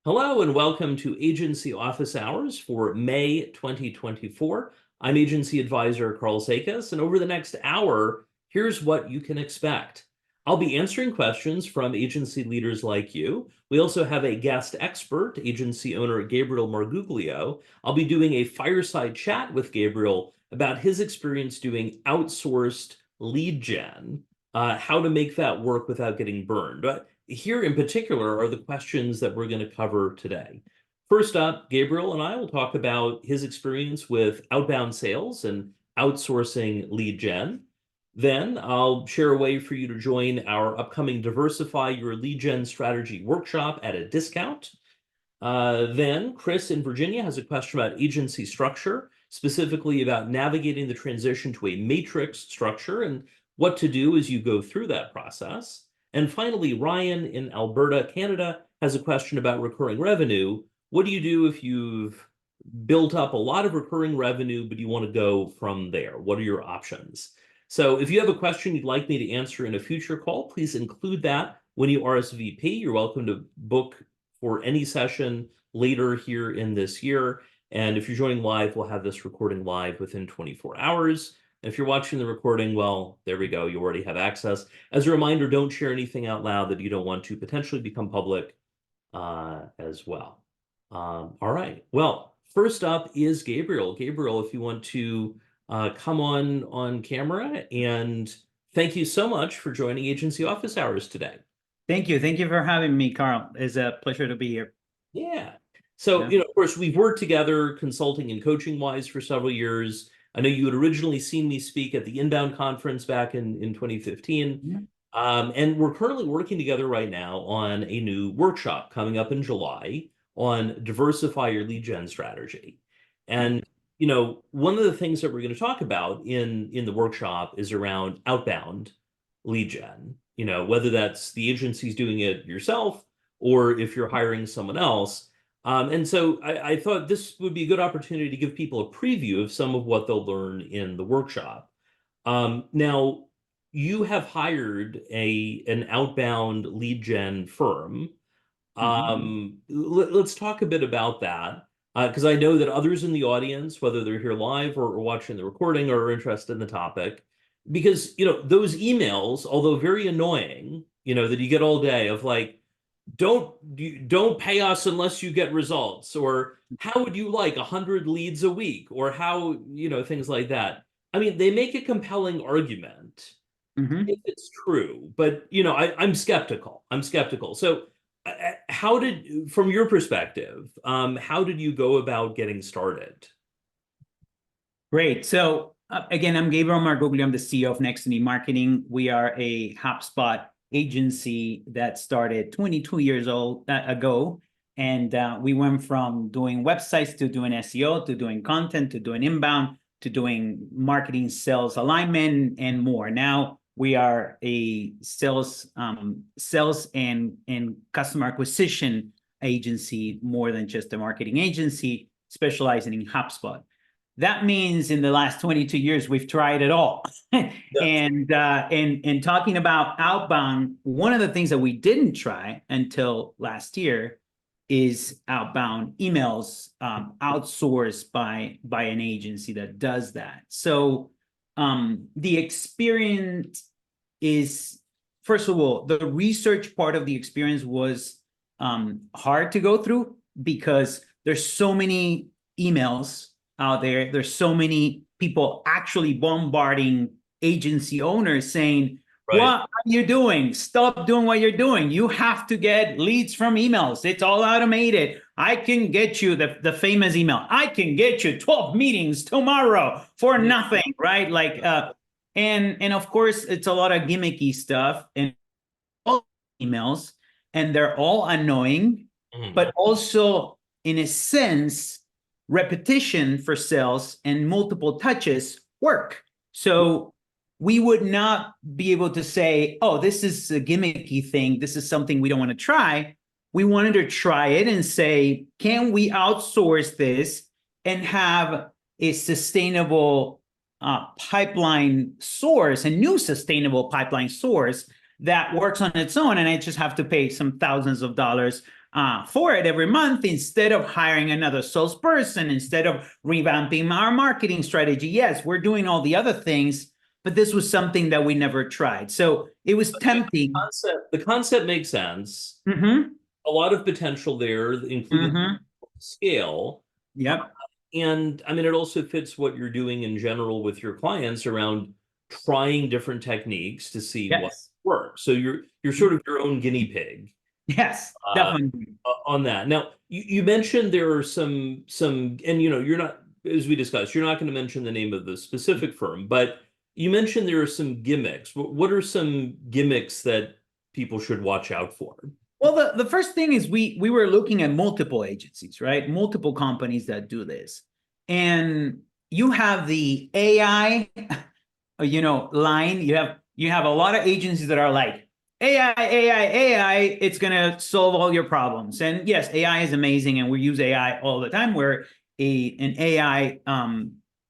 Hello and welcome to Agency Office Hours for May 2024. I'm Agency Advisor Karl Sakas, and over the next hour, here's what you can expect. I'll be answering questions from agency leaders like you. We also have a guest expert, agency owner Gabriel Marguglio. I'll be doing a fireside chat with Gabriel about his experience doing outsourced lead gen, how to make that work without getting burned. But here in particular are the questions that we're going to cover today. First up, Gabriel and I will talk about his experience with outbound sales and outsourcing lead gen. Then I'll share a way for you to join our upcoming Diversify Your Lead Gen Strategy workshop at a discount. Then Chris in Virginia has a question about agency structure, specifically about navigating the transition to a matrix structure and what to do as you go through that process. And finally, Ryan in Alberta, Canada, has a question about recurring revenue. What do you do if you've built up a lot of recurring revenue, but you want to go from there? What are your options? So if you have a question you'd like me to answer in a future call, please include that when you RSVP. You're welcome to book for any session later here in this year. And if you're joining live, we'll have this recording live within 24 hours. If you're watching the recording, well, there we go. You already have access. As a reminder, don't share anything out loud that you don't want to potentially become public as well. All right. Well, first up is Gabriel. Gabriel, if you want to come on camera, and thank you so much for joining Agency Office Hours today. Thank you. Thank you for having me, Karl. It's a pleasure to be here. Yeah. So, of course, we've worked together consulting and coaching wise for several years. I know you had originally seen me speak at the Inbound conference back in 2015. And we're currently working together right now on a new workshop coming up in July on Diversify Your Lead Gen Strategy. And, one of the things that we're going to talk about in the workshop is around outbound lead gen, whether that's the agency's doing it yourself or if you're hiring someone else. And so I thought this would be a good opportunity to give people a preview of some of what they'll learn in the workshop. Now, you have hired an outbound lead gen firm. Let's talk a bit about that, because I know that others in the audience, whether they're here live or watching the recording, are interested in the topic. Because, those emails, although very annoying, that you get all day of like, don't pay us unless you get results, or how would you like 100 leads a week, or how, things like that. I mean, they make a compelling argument if it's true, but I'm skeptical. So from your perspective, how did you go about getting started? Great. So again, I'm Gabriel Marguglio. I'm the CEO of Next Need Marketing. We are a HubSpot agency that started 22 years ago. And we went from doing websites to doing SEO, to doing content, to doing inbound, to doing marketing, sales alignment, and more. Now we are a sales and customer acquisition agency, more than just a marketing agency, specializing in HubSpot. That means in the last 22 years, we've tried it all. And talking about outbound, one of the things that we didn't try until last year is outbound emails outsourced by an agency that does that. So the experience is, first of all, the research part of the experience was hard to go through because there's so many emails out there. There's so many people actually bombarding agency owners saying, right, what are you doing? Stop doing what you're doing. You have to get leads from emails. It's all automated. I can get you the famous email. I can get you 12 meetings tomorrow for nothing, right? Like, and of course, it's a lot of gimmicky stuff and all emails, and they're all annoying, but also in a sense, repetition for sales and multiple touches work. So we would not be able to say, oh, this is a gimmicky thing. This is something we don't want to try. We wanted to try it and say, can we outsource this and have a sustainable pipeline source, a new sustainable pipeline source that works on its own, and I just have to pay some thousands of dollars for it every month instead of hiring another salesperson, instead of revamping our marketing strategy. Yes, we're doing all the other things, but this was something that we never tried. So it was tempting. The concept makes sense. Mm-hmm. A lot of potential there, including Mm-hmm. scale. Yep. And I mean, it also fits what you're doing in general with your clients around trying different techniques to see what Yes. works. So you're sort of your own guinea pig Yes, uh, definitely. on that. Now, you mentioned there are some, and you're not, as we discussed, you're not going to mention the name of the specific firm, but you mentioned there are some gimmicks. What are some gimmicks that people should watch out for? Well, the first thing is we were looking at multiple agencies, right? Multiple companies that do this. And you have the AI, line. You have a lot of agencies that are like, AI, it's gonna solve all your problems. And yes, AI is amazing, and we use AI all the time. We're an AI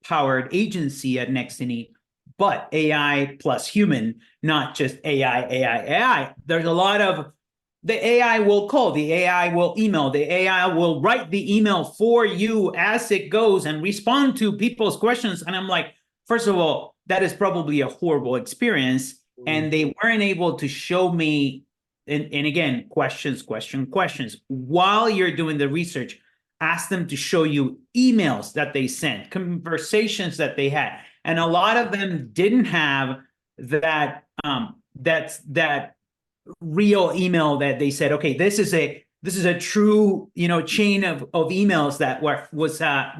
powered agency at Nextiny, but AI plus human, not just AI. There's a lot of the AI will call, the AI will email, the AI will write the email for you as it goes and respond to people's questions. And I'm like, first of all, that is probably a horrible experience. And they weren't able to show me, and again, questions. While you're doing the research, ask them to show you emails that they sent, conversations that they had. And a lot of them didn't have that, that real email that they said, okay, this is a true chain of emails that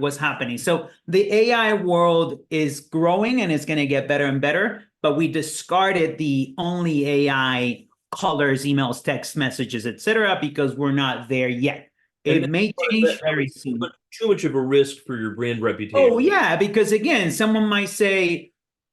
was happening. So the AI world is growing and it's going to get better and better, but we discarded the only AI colors, emails, text messages, etc., because we're not there yet. It may change very soon. Too much of a risk for your brand reputation. Oh yeah, because again, someone might say,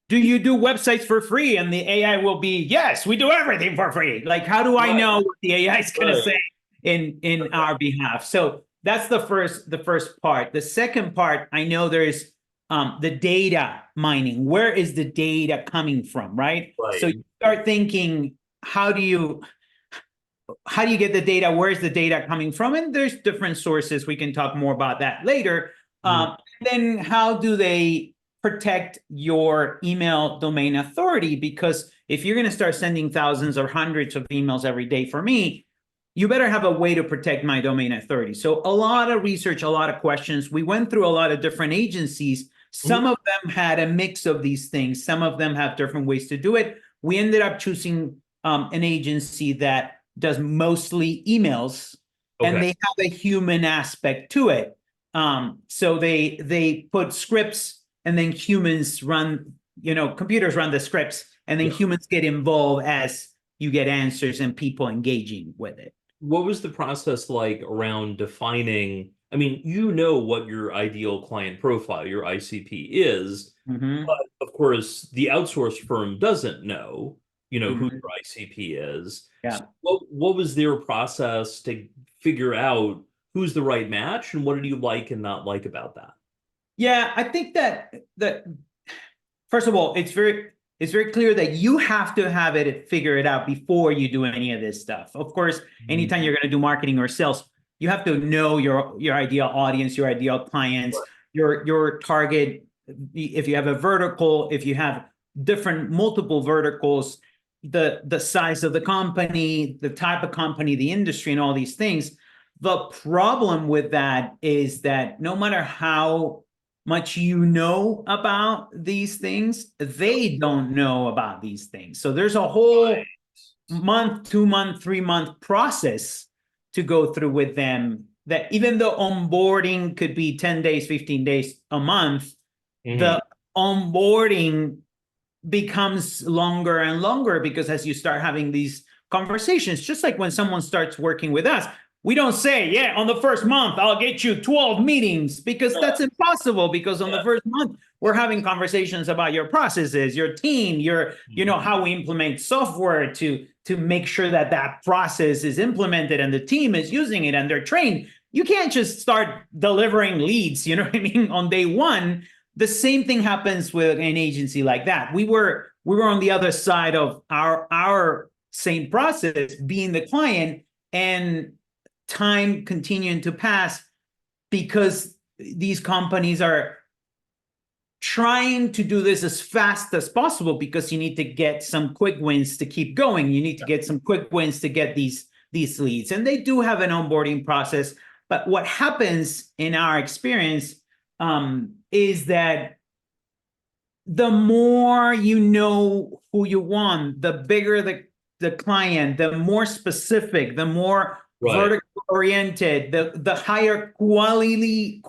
do you do websites for free? And the AI will be, yes, we do everything for free. Like, how do I know what the AI is going to say in our behalf? So that's the first part. The second part, I know there's the data mining. Where is the data coming from, right? So you start thinking, how do you get the data? Where's the data coming from? And there's different sources. We can talk more about that later. Then how do they protect your email domain authority? Because if you're going to start sending thousands or hundreds of emails every day for me, you better have a way to protect my domain authority. So a lot of research, a lot of questions. We went through a lot of different agencies. Some of them had a mix of these things. Some of them have different ways to do it. We ended up choosing an agency that does mostly emails, and they have a human aspect to it. So they put scripts, and then humans run, computers run the scripts, and then humans get involved as you get answers and people engaging with it. What was the process like around defining? I mean, what your ideal client profile, your ICP is, but of course, the outsource firm doesn't know, who your ICP is. Yeah. So what was their process to figure out who's the right match, and what did you like and not like about that? Yeah, I think that first of all, it's very clear that you have to have it figure it out before you do any of this stuff. Of course, anytime you're going to do marketing or sales, you have to know your ideal audience, your ideal clients, your target. If you have a vertical, if you have multiple verticals, the size of the company, the type of company, the industry, and all these things. The problem with that is that no matter how much you know about these things, they don't know about these things. So there's a whole month, 2 month, 3 month process to go through with them, that even though onboarding could be 10 days, 15 days, a month, the onboarding becomes longer and longer, because as you start having these conversations, just like when someone starts working with us, we don't say, yeah, on the first month, I'll get you 12 meetings, because that's impossible. Because on the first month, we're having conversations about your processes, your team, how we implement software to make sure that process is implemented and the team is using it and they're trained. You can't just start delivering leads, on day one. The same thing happens with an agency like that. We were on the other side of our same process, being the client, and time continuing to pass because these companies are trying to do this as fast as possible because you need to get some quick wins to keep going. You need to get some quick wins to get these leads. And they do have an onboarding process. But what happens in our experience is that the more you know who you want, the bigger the client, the more specific, the more vertical oriented, the higher quality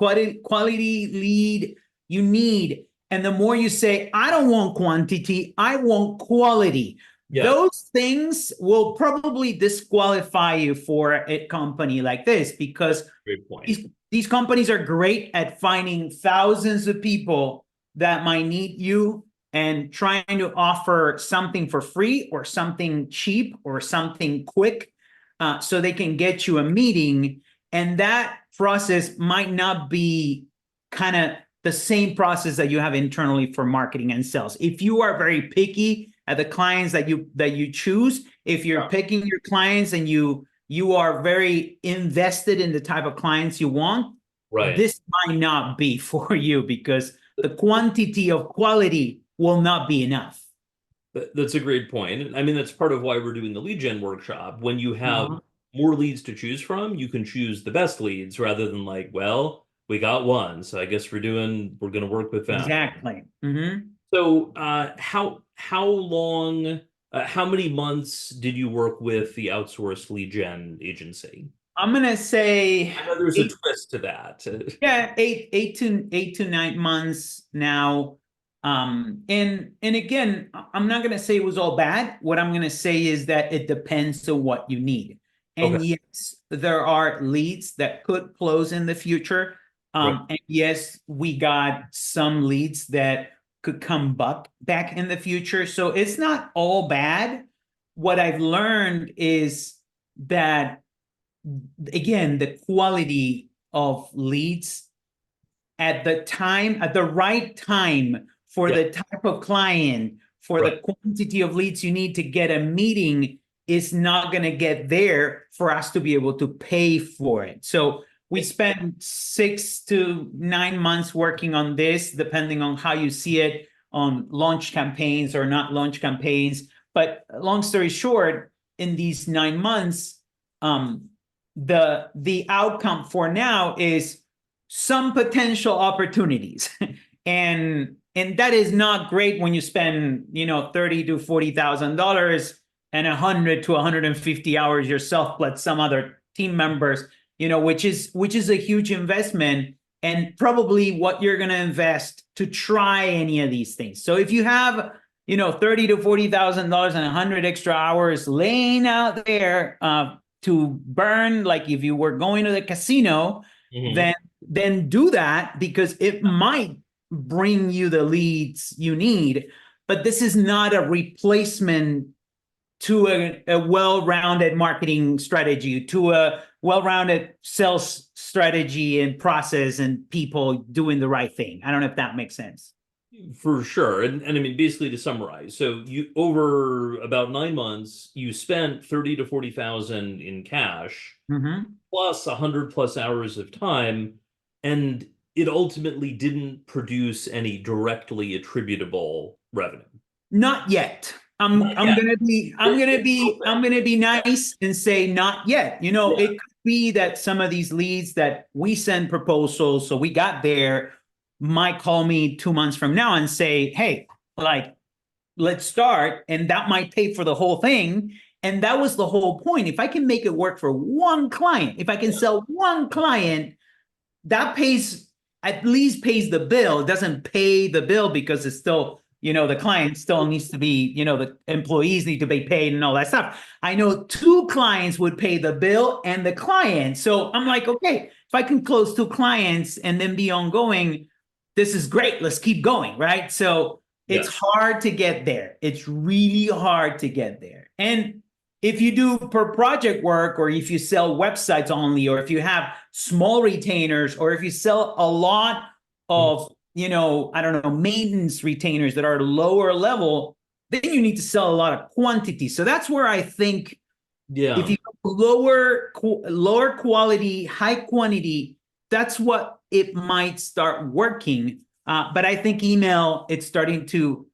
lead you need. And the more you say, I don't want quantity, I want quality. Yeah. Those things will probably disqualify you for a company like this because these companies are great at finding thousands of people that might need you and trying to offer something for free or something cheap or something quick so they can get you a meeting. And that process might not be kind of the same process that you have internally for marketing and sales. If you are very picky at the clients that you choose, if you're picking your clients and you are very invested in the type of clients you want, this might not be for you because the quantity of quality will not be enough. That's a great point. I mean, that's part of why we're doing the lead gen workshop. When you have more leads to choose from, you can choose the best leads rather than like, well, we got one, so I guess we're going to work with that. Exactly. So how long, how many months did you work with the outsourced lead gen agency? I'm going to say, I know there's a twist to that. Yeah, eight to 9 months now. And again, I'm not going to say it was all bad. What I'm going to say is that it depends on what you need. And yes, there are leads that could close in the future. And yes, we got some leads that could come back in the future. So it's not all bad. What I've learned is that, again, the quality of leads at the right time for the type of client, for the quantity of leads you need to get a meeting is not going to get there for us to be able to pay for it. So we spent 6 to 9 months working on this, depending on how you see it, on launch campaigns or not launch campaigns. But long story short, in these 9 months, the outcome for now is some potential opportunities. and that is not great when you spend, $30,000 to $40,000 and 100 to 150 hours yourself plus some other team members, which is a huge investment and probably what you're going to invest to try any of these things. So if you have, $30,000 to $40,000 and 100 extra hours laying out there to burn, like if you were going to the casino, then do that because it might bring you the leads you need. But this is not a replacement to a well-rounded marketing strategy, to a well-rounded sales strategy and process and people doing the right thing. I don't know if that makes sense. For sure. And I mean, basically to summarize, so you over about 9 months, you spent 30 to 40,000 in cash, plus 100 plus hours of time, and it ultimately didn't produce any directly attributable revenue. Not yet. I'm gonna be nice and say not yet. It could be that some of these leads that we send proposals, so we got there, might call me 2 months from now and say, hey, let's start. And that might pay for the whole thing. And that was the whole point. If I can make it work for one client, if I can sell one client, that at least pays the bill. It doesn't pay the bill because it's still, the client still needs to be, the employees need to be paid and all that stuff. I know 2 clients would pay the bill and the client. So I'm like, okay, if I can close 2 clients and then be ongoing, this is great. Let's keep going, right? So it's hard to get there. It's really hard to get there. And if you do per project work, or if you sell websites only, or if you have small retainers, or if you sell a lot of, maintenance retainers that are lower level, then you need to sell a lot of quantity. So that's where I think if you lower quality, high quantity, that's what it might start working. But I think email, it's starting to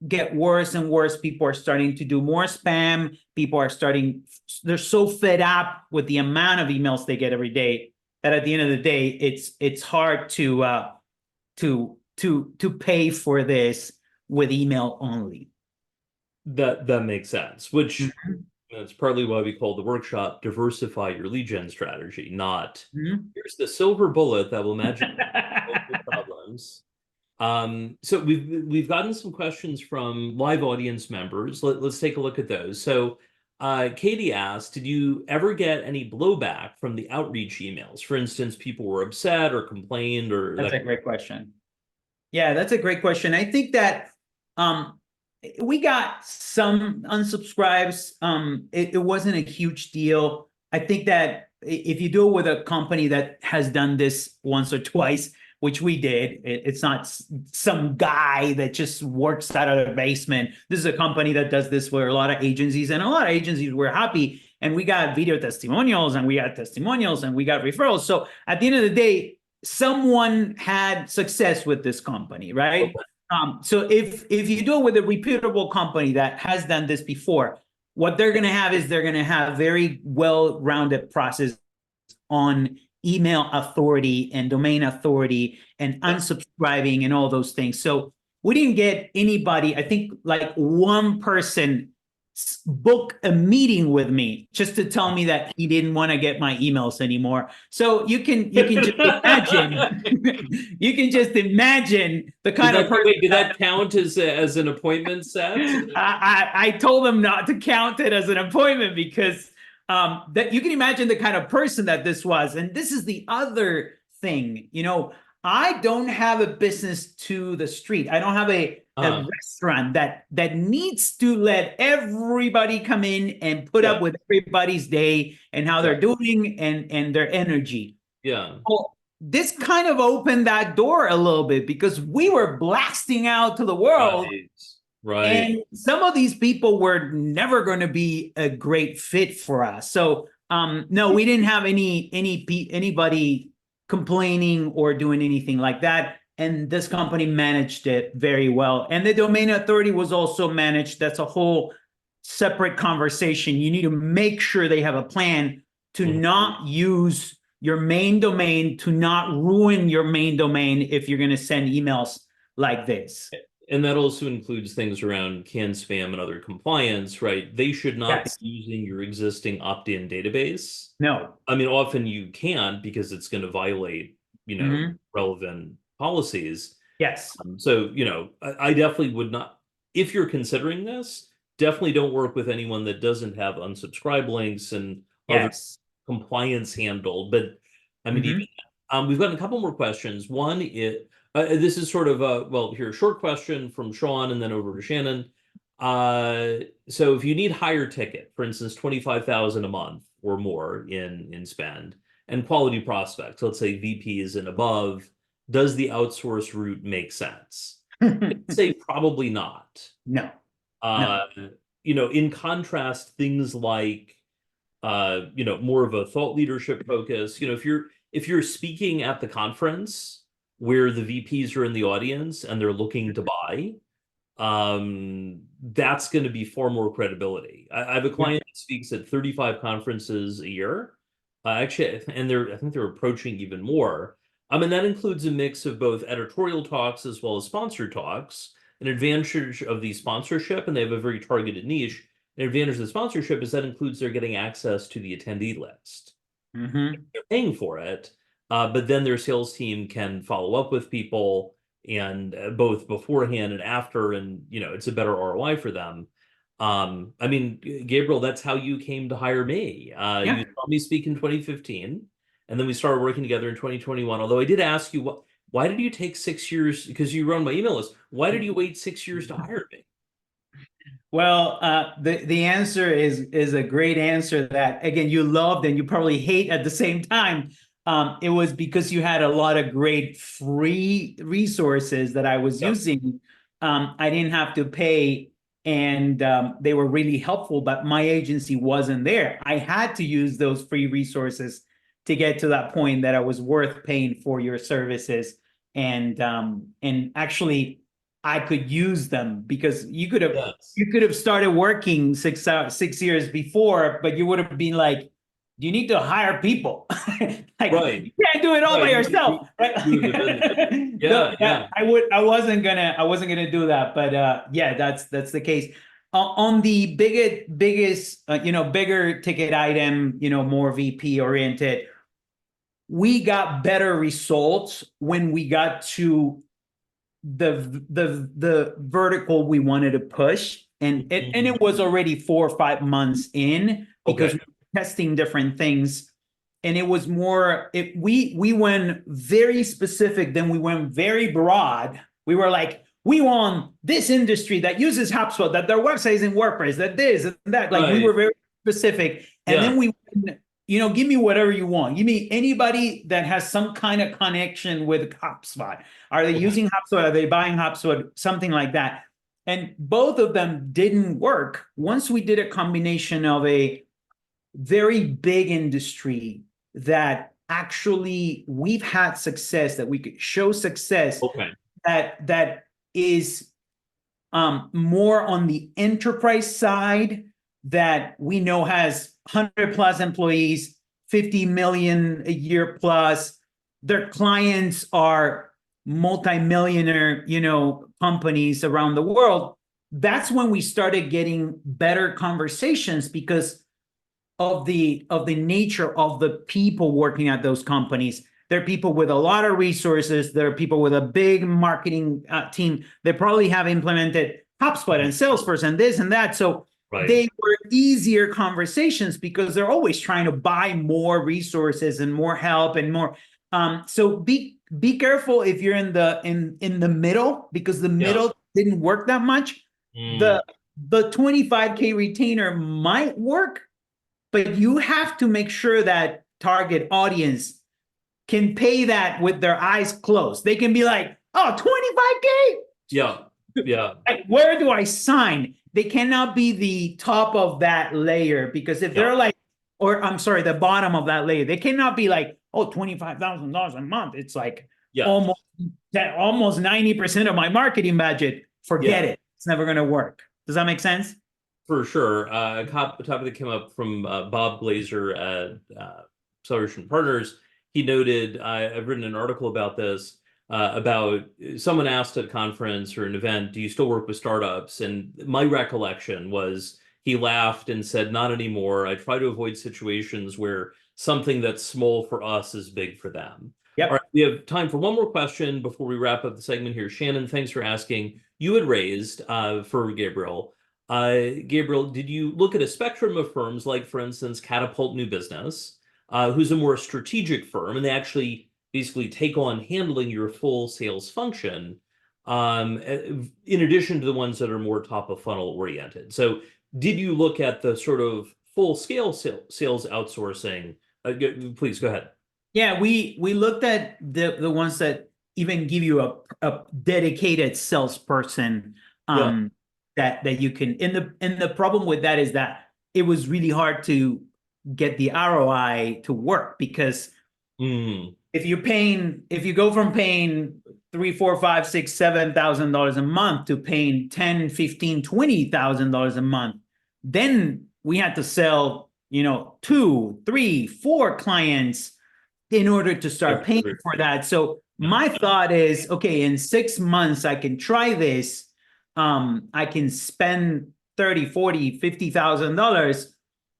get worse and worse. People are starting to do more spam. They're so fed up with the amount of emails they get every day that at the end of the day, it's hard to pay for this with email only. That makes sense, which Mhm. that's partly why we call the workshop diversify your lead gen strategy, not Mhm. here's the silver bullet that will magically solve your problems. So we've gotten some questions from live audience members. Let's take a look at those. So Katie asked, did you ever get any blowback from the outreach emails? For instance, people were upset or complained or That's that. a great question. Yeah, that's a great question. I think that um, we got some unsubscribes. It wasn't a huge deal. I think that if you do it with a company that has done this once or twice, which we did, it's not some guy that just works out of the basement. This is a company that does this for a lot of agencies, and a lot of agencies were happy. And we got video testimonials, and we got testimonials, and we got referrals. So at the end of the day, someone had success with this company, right? Okay. So if you do it with a reputable company that has done this before, what they're going to have is they're going to have very well-rounded process on email authority and domain authority and unsubscribing and all those things. So we didn't get anybody, I think like one person book a meeting with me just to tell me that he didn't want to get my emails anymore. So you can just imagine you can just imagine the kind of person. Wait, did that count as an appointment set? I told him not to count it as an appointment because that you can imagine the kind of person that this was. And this is the other thing, I don't have a business to the street. I don't have a restaurant that needs to let everybody come in and put up with everybody's day and how they're doing and their energy. Yeah. Well, this kind of opened that door a little bit because we were blasting out to the world. Right. And some of these people were never going to be a great fit for us. So no, we didn't have anybody complaining or doing anything like that. And this company managed it very well. And the domain authority was also managed. That's a whole separate conversation. You need to make sure they have a plan to not use your main domain, to not ruin your main domain if you're going to send emails like this. And that also includes things around can spam and other compliance, right? They should not be using your existing opt-in database. No. I mean, often you can't because it's going to violate, relevant policies. Yes. So, I definitely would not, if you're considering this, definitely don't work with anyone that doesn't have unsubscribe links and other compliance handled. But I mean, even, we've got a couple more questions. One is, this is sort of a short question from Sean and then over to Shannon. So if you need higher ticket, for instance, 25,000 a month or more in spend and quality prospects, let's say VPs and above, does the outsource route make sense? I'd say probably not. No. In contrast, things like more of a thought leadership focus, if you're speaking at the conference where the VPs are in the audience and they're looking to buy, that's going to be far more credibility. I have a client that speaks at 35 conferences a year, actually, and I think they're approaching even more. And that includes a mix of both editorial talks as well as sponsor talks. An advantage of the sponsorship, and they have a very targeted niche. An advantage of the sponsorship is that includes they're getting access to the attendee list. They're paying for it. But then their sales team can follow up with people and both beforehand and after, and it's a better ROI for them. I mean, Gabriel, that's how you came to hire me. You saw me speak in 2015, and then we started working together in 2021. Although I did ask you, why did you take 6 years? Because you run my email list. Why did you wait 6 years to hire me? Well, the answer is a great answer that, again, you loved and you probably hate at the same time. It was because you had a lot of great free resources that I was using. I didn't have to pay and they were really helpful, but my agency wasn't there. I had to use those free resources to get to that point that I was worth paying for your services. And actually I could use them, because you could have started working 6 years before, but you would have been like, you need to hire people. Like, Right. you can't do it all by yourself, right? I wasn't gonna do that, but yeah, that's the case. On the biggest, bigger ticket item, more VP oriented, we got better results when we got to the vertical we wanted to push, and it was already 4 or 5 months in, because we were testing different things, and it was more, we went very specific, then we went very broad. We were like, we want this industry that uses HubSpot, that their website is in WordPress, that this and that. Like, we were very specific, and then we went, give me whatever you want. Give me anybody that has some kind of connection with HubSpot. Are they using HubSpot? Are they buying HubSpot? Something like that. And both of them didn't work. Once we did a combination of a very big industry that actually we've had success, that we could show success, that is more on the enterprise side, that we know has 100 plus employees, 50 million a year plus. Their clients are multi-millionaire, companies around the world. That's when we started getting better conversations, because of the nature of the people working at those companies. They're people with a lot of resources. They're people with a big marketing team. They probably have implemented HubSpot and Salesforce and this and that. So they were easier conversations, because they're always trying to buy more resources and more help and more. So be careful if you're in the middle, because the middle didn't work that much. The 25K retainer might work, but you have to make sure that target audience can pay that with their eyes closed. They can be like, oh, 25K? Yeah. Like, where do I sign? They cannot be the top of that layer, because if they're like, or I'm sorry, the bottom of that layer, they cannot be like, oh, $25,000 a month. It's like almost 90% of my marketing budget. Forget it. It's never going to work. Does that make sense? For sure. A topic that came up from Bob Glazer at Acceleration Partners. He noted, I've written an article about this, about someone asked at a conference or an event, do you still work with startups? And my recollection was he laughed and said, not anymore. I try to avoid situations where something that's small for us is big for them. All right, we have time for one more question before we wrap up the segment here. Shannon, thanks for asking. You had raised for Gabriel. Gabriel, did you look at a spectrum of firms, like, for instance, Catapult New Business, who's a more strategic firm, and they actually basically take on handling your full sales function, in addition to the ones that are more top of funnel oriented? So did you look at the sort of full scale sales outsourcing? Please go ahead. Yeah, we looked at the ones that even give you a dedicated salesperson that you can. And the problem with that is that it was really hard to get the ROI to work, because if you go from paying $3,000, $4,000, $5,000, $6,000, $7,000 a month to paying $10,000, $15,000, $20,000 a month, then we had to sell 2, 3, 4 clients in order to start paying for that. So my thought is, okay, in 6 months I can try this. I can spend $30,000, $40,000, $50,000,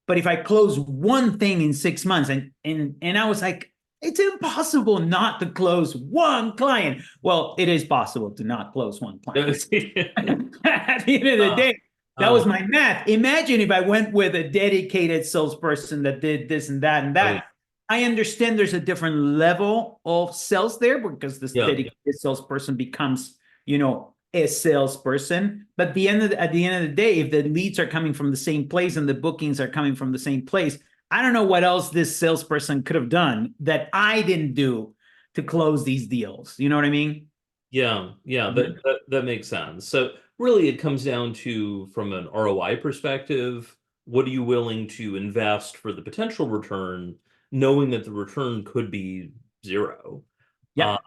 but if I close one thing in 6 months, and I was like, it's impossible not to close one client. Well, it is possible to not close one client. At the end of the day, that was my math. Imagine if I went with a dedicated salesperson that did this and that and that. Right. I understand there's a different level of sales there, because this dedicated salesperson becomes, a salesperson. But at the end of the day, if the leads are coming from the same place and the bookings are coming from the same place, I don't know what else this salesperson could have done that I didn't do to close these deals. You know what I mean? Yeah, that makes sense. So really it comes down to, from an ROI perspective, what are you willing to invest for the potential return, knowing that the return could be zero. Yep.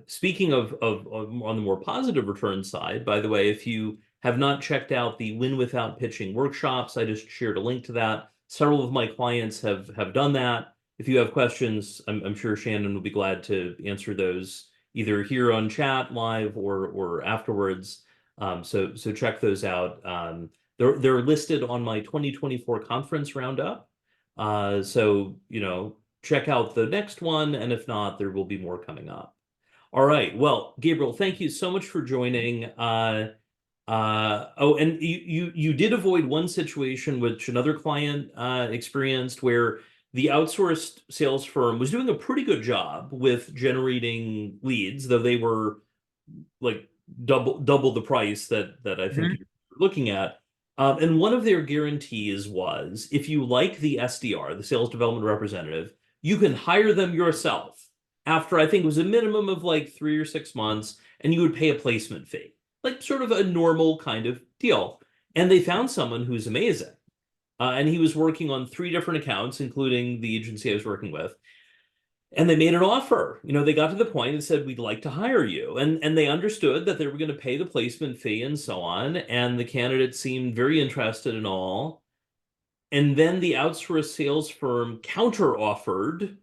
Speaking of on the more positive return side, by the way, if you have not checked out the Win Without Pitching workshops, I just shared a link to that. Several of my clients have done that. If you have questions, I'm sure Shannon will be glad to answer those either here on chat live or afterwards. So check those out. They're listed on my 2024 conference roundup. So check out the next one, and if not, there will be more coming up. All right. Well, Gabriel, thank you so much for joining. Oh, and you did avoid one situation which another client experienced, where the outsourced sales firm was doing a pretty good job with generating leads, though they were like double the price that I think you're looking at. And one of their guarantees was, if you like the SDR, the sales development representative, you can hire them yourself after, I think it was a minimum of like 3 or 6 months, and you would pay a placement fee, like sort of a normal kind of deal. And they found someone who's amazing. And he was working on 3 different accounts, including the agency I was working with. And they made an offer. They got to the point and said, we'd like to hire you. And they understood that they were going to pay the placement fee and so on. And the candidate seemed very interested in all. And then the outsourced sales firm counter offered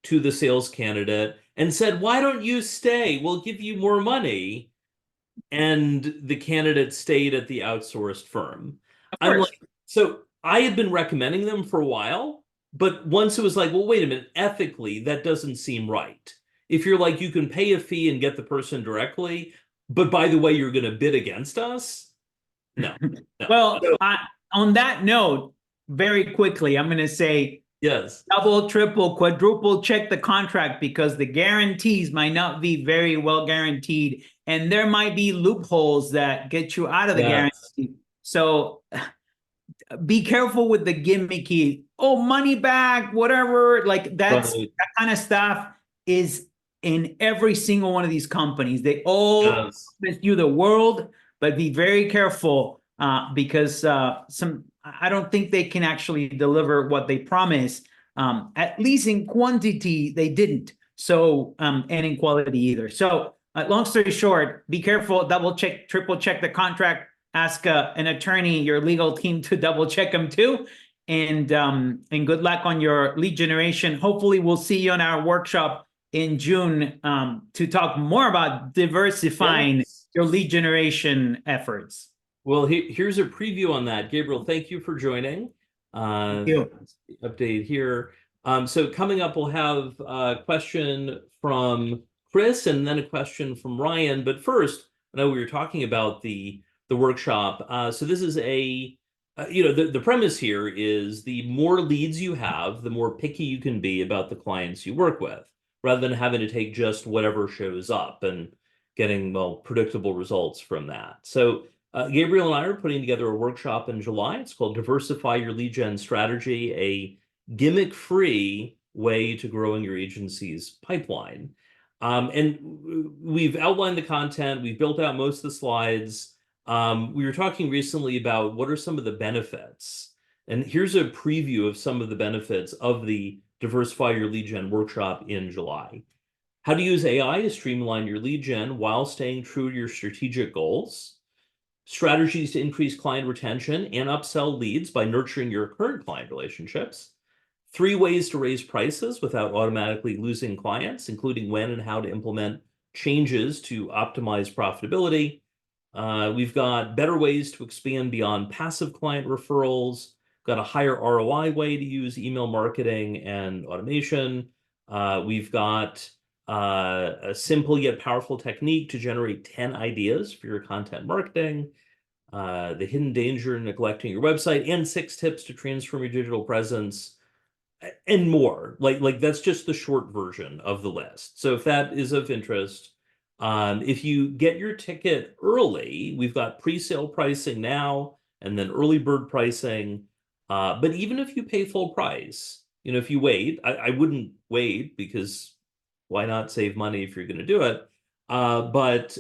to the sales candidate and said, why don't you stay? We'll give you more money. And the candidate stayed at the outsourced firm. Of I'm course. like, so I had been recommending them for a while, but once it was like, well, wait a minute, ethically, that doesn't seem right. If you're like, you can pay a fee and get the person directly, but by the way, you're going to bid against us? No, no. Well, on that note, very quickly, I'm going to say Yes. double, triple, quadruple check the contract, because the guarantees might not be very well guaranteed, and there might be loopholes that get you out of the Yes. guarantee. So be careful with the gimmicky, oh, money back, whatever. Like that kind of stuff is in every single one of these companies. They all promise you the world, but be very careful because I don't think they can actually deliver what they promise. At least in quantity, they didn't. So and in quality either. So long story short, be careful, double check, triple check the contract. Ask an attorney, your legal team, to double check them too. And good luck on your lead generation. Hopefully, we'll see you on our workshop in June to talk more about diversifying your lead generation efforts. Well, here's a preview on that. Gabriel, thank you for joining. Thank you. Update here. So coming up, we'll have a question from Chris and then a question from Ryan. But first, I know we were talking about the workshop. So this is the premise here is, the more leads you have, the more picky you can be about the clients you work with, rather than having to take just whatever shows up and getting, well, predictable results from that. So Gabriel and I are putting together a workshop in July. It's called Diversify Your Lead Gen Strategy, a gimmick-free way to growing your agency's pipeline. And we've outlined the content. We've built out most of the slides. We were talking recently about what are some of the benefits. And here's a preview of some of the benefits of the Diversify Your Lead Gen workshop in July. How to use AI to streamline your lead gen while staying true to your strategic goals. Strategies to increase client retention and upsell leads by nurturing your current client relationships. 3 ways to raise prices without automatically losing clients, including when and how to implement changes to optimize profitability. We've got better ways to expand beyond passive client referrals. Got a higher ROI way to use email marketing and automation. We've got a simple yet powerful technique to generate 10 ideas for your content marketing. The hidden danger in neglecting your website, and 6 tips to transform your digital presence, and more. Like that's just the short version of the list. So if that is of interest, if you get your ticket early, we've got pre-sale pricing now and then early bird pricing. But even if you pay full price, if you wait, I wouldn't wait, because why not save money if you're going to do it? But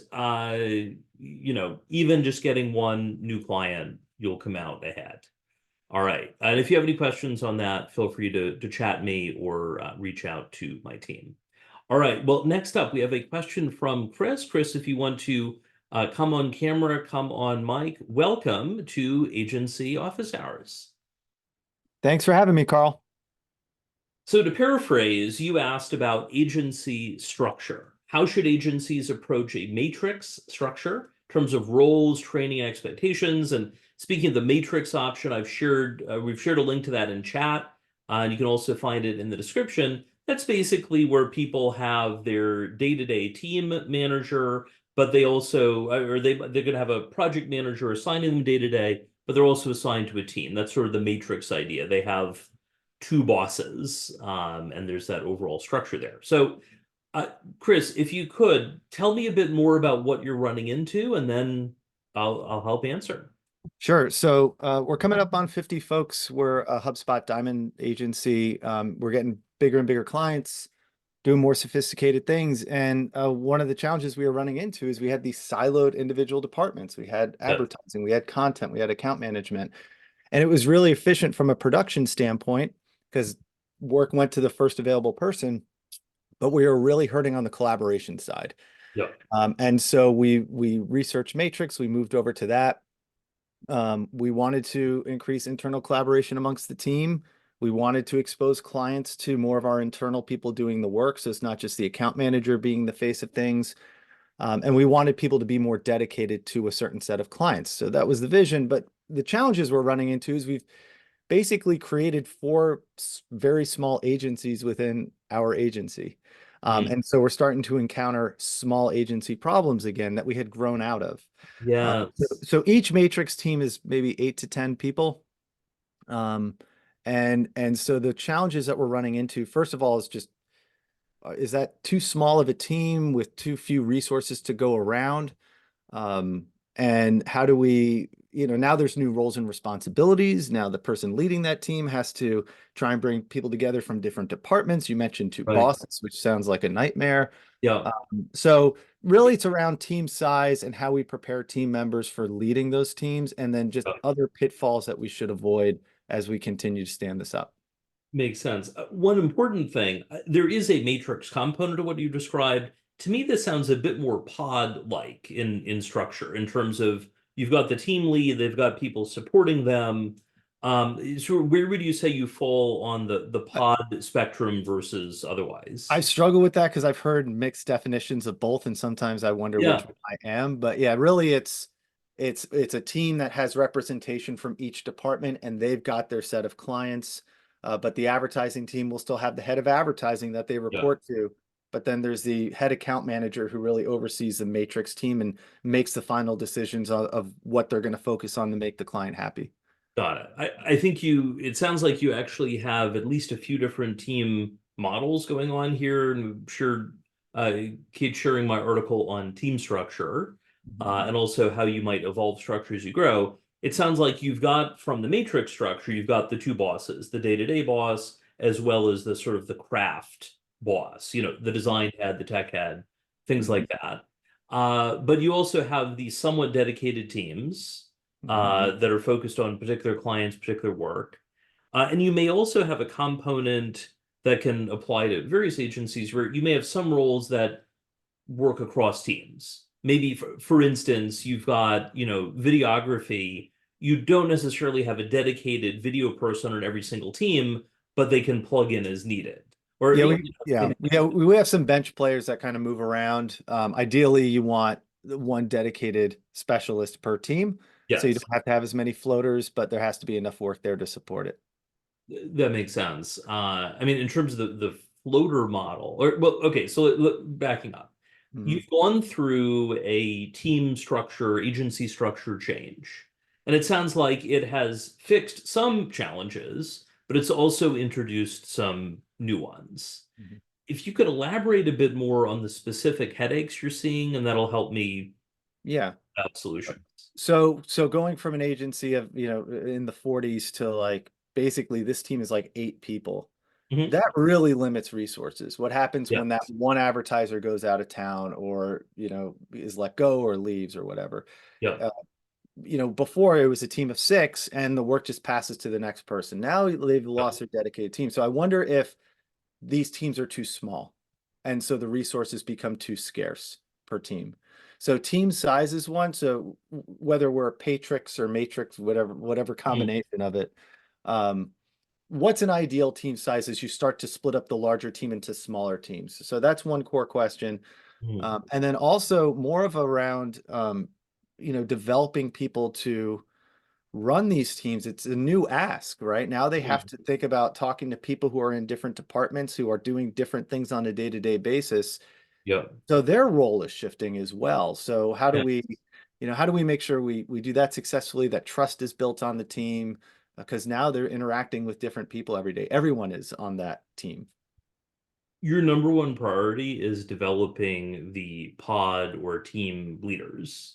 even just getting one new client, you'll come out ahead. All right. And if you have any questions on that, feel free to chat me or reach out to my team. All right. Well, next up, we have a question from Chris. Chris, if you want to come on camera, come on mic, welcome to Agency Office Hours. Thanks for having me, Karl. So to paraphrase, you asked about agency structure. How should agencies approach a matrix structure in terms of roles, training, expectations? And speaking of the matrix option, we've shared a link to that in chat, and you can also find it in the description. That's basically where people have their day-to-day team manager, but they also, they're going to have a project manager assigning them day-to-day, but they're also assigned to a team. That's sort of the matrix idea. They have two bosses, and there's that overall structure there. So, Chris, if you could tell me a bit more about what you're running into, and then I'll help answer. Sure. So we're coming up on 50 folks. We're a HubSpot Diamond agency. We're getting bigger and bigger clients, doing more sophisticated things. And one of the challenges we were running into is we had these siloed individual departments. We had advertising, we had content, we had account management. And it was really efficient from a production standpoint because work went to the first available person, but we were really hurting on the collaboration side. Yeah. And so we researched Matrix, we moved over to that. We wanted to increase internal collaboration amongst the team. We wanted to expose clients to more of our internal people doing the work. So it's not just the account manager being the face of things. And we wanted people to be more dedicated to a certain set of clients. So that was the vision. But the challenges we're running into is we've basically created 4 very small agencies within our agency. And so we're starting to encounter small agency problems again that we had grown out of. Yeah. So each matrix team is maybe 8 to 10 people. And so the challenges that we're running into, first of all, is that too small of a team with too few resources to go around? And how do we, now there's new roles and responsibilities. Now the person leading that team has to try and bring people together from different departments. You mentioned 2 bosses, which sounds like a nightmare. Yeah. So really it's around team size and how we prepare team members for leading those teams, and then just other pitfalls that we should avoid as we continue to stand this up. Makes sense. One important thing, there is a matrix component to what you described. To me, this sounds a bit more pod-like in structure, in terms of you've got the team lead, they've got people supporting them. So where would you say you fall on the pod spectrum versus otherwise? I struggle with that because I've heard mixed definitions of both, and sometimes I wonder which one I am. But yeah, really it's a team that has representation from each department, and they've got their set of clients. But the advertising team will still have the head of advertising that they report to. But then there's the head account manager who really oversees the matrix team and makes the final decisions of what they're going to focus on to make the client happy. Got it. I think it sounds like you actually have at least a few different team models going on here. And I'm sure keep sharing my article on team structure and also how you might evolve structure as you grow. It sounds like you've got, from the matrix structure, you've got the 2 bosses, the day-to-day boss, as well as the sort of the craft boss, the design head, the tech head, things like that. But you also have these somewhat dedicated teams that are focused on particular clients, particular work. And you may also have a component that can apply to various agencies where you may have some roles that work across teams. Maybe, for instance, you've got, videography. You don't necessarily have a dedicated video person on every single team, but they can plug in as needed. Or we have some bench players that kind of move around. Ideally, you want one dedicated specialist per team. Yes. So you don't have to have as many floaters, but there has to be enough work there to support it. That makes sense. I mean, in terms of the floater model, so backing up. You've gone through a team structure, agency structure change, and it sounds like it has fixed some challenges, but it's also introduced some new ones. If you could elaborate a bit more on the specific headaches you're seeing, and that'll help me out solutions. So going from an agency of, in the 40s to like basically this team is like 8 people. Mhm. that really limits resources. What happens Yeah. when that one advertiser goes out of town or, is let go or leaves or whatever? Yeah. Uh, before it was a team of 6 and the work just passes to the next person. Now they've lost their dedicated team. So I wonder if these teams are too small. And so the resources become too scarce per team. So team size is one. So whether we're a Patrix or Matrix, whatever combination of it, what's an ideal team size as you start to split up the larger team into smaller teams? So that's one core question. Mhm. And then also more of around, developing people to run these teams. It's a new ask, right? Now they have to think about talking to people who are in different departments, who are doing different things on a day-to-day basis. Yeah. So their role is shifting as well. So how do Yeah. we make sure we do that successfully, that trust is built on the team? Because now they're interacting with different people every day. Everyone is on that team. Your number one priority is developing the pod or team leaders.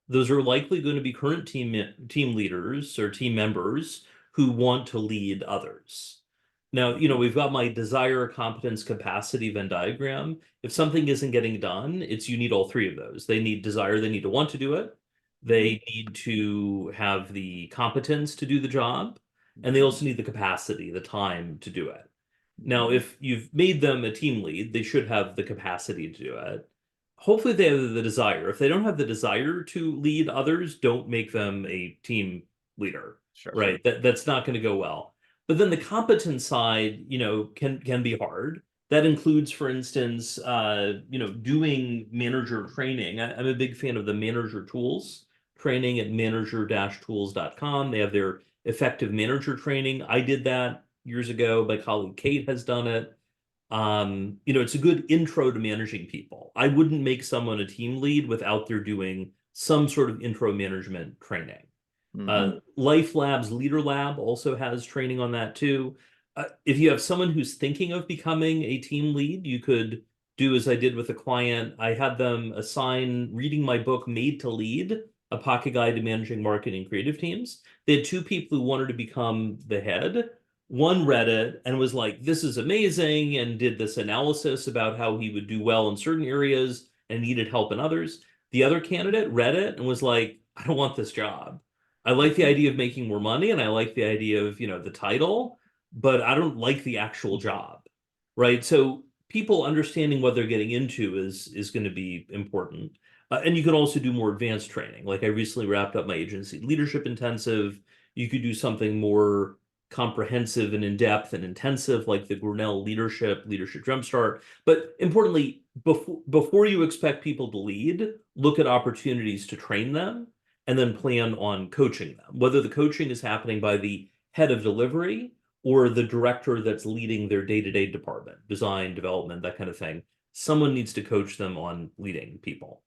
Those are likely going to be current team leaders or team members who want to lead others. Now, we've got my desire, competence, capacity Venn diagram. If something isn't getting done, it's you need all three of those. They need desire, they need to want to do it. They need to have the competence to do the job, and they also need the capacity, the time to do it. Now, if you've made them a team lead, they should have the capacity to do it. Hopefully, they have the desire. If they don't have the desire to lead others, don't make them a team leader, Sure. right? That's not going to go well. But then the competence side, can be hard. That includes, for instance, doing manager training. I'm a big fan of the manager tools training at manager-tools.com. They have their effective manager training. I did that years ago. My colleague Kate has done it. It's a good intro to managing people. I wouldn't make someone a team lead without their doing some sort of intro management training. Life Labs Leader Lab also has training on that too. If you have someone who's thinking of becoming a team lead, you could do as I did with a client. I had them assign reading my book, Made to Lead, a pocket guide to managing marketing creative teams. They had 2 people who wanted to become the head. One read it and was like, this is amazing, and did this analysis about how he would do well in certain areas and needed help in others. The other candidate read it and was like, I don't want this job. I like the idea of making more money and I like the idea of, the title, but I don't like the actual job. Right. So people understanding what they're getting into is going to be important. And you can also do more advanced training. Like I recently wrapped up my agency leadership intensive. You could do something more comprehensive and in-depth and intensive, like the Grinnell leadership jumpstart. But importantly, before you expect people to lead, look at opportunities to train them and then plan on coaching them, whether the coaching is happening by the head of delivery or the director that's leading their day-to-day department, design, development, that kind of thing. Someone needs to coach them on leading people.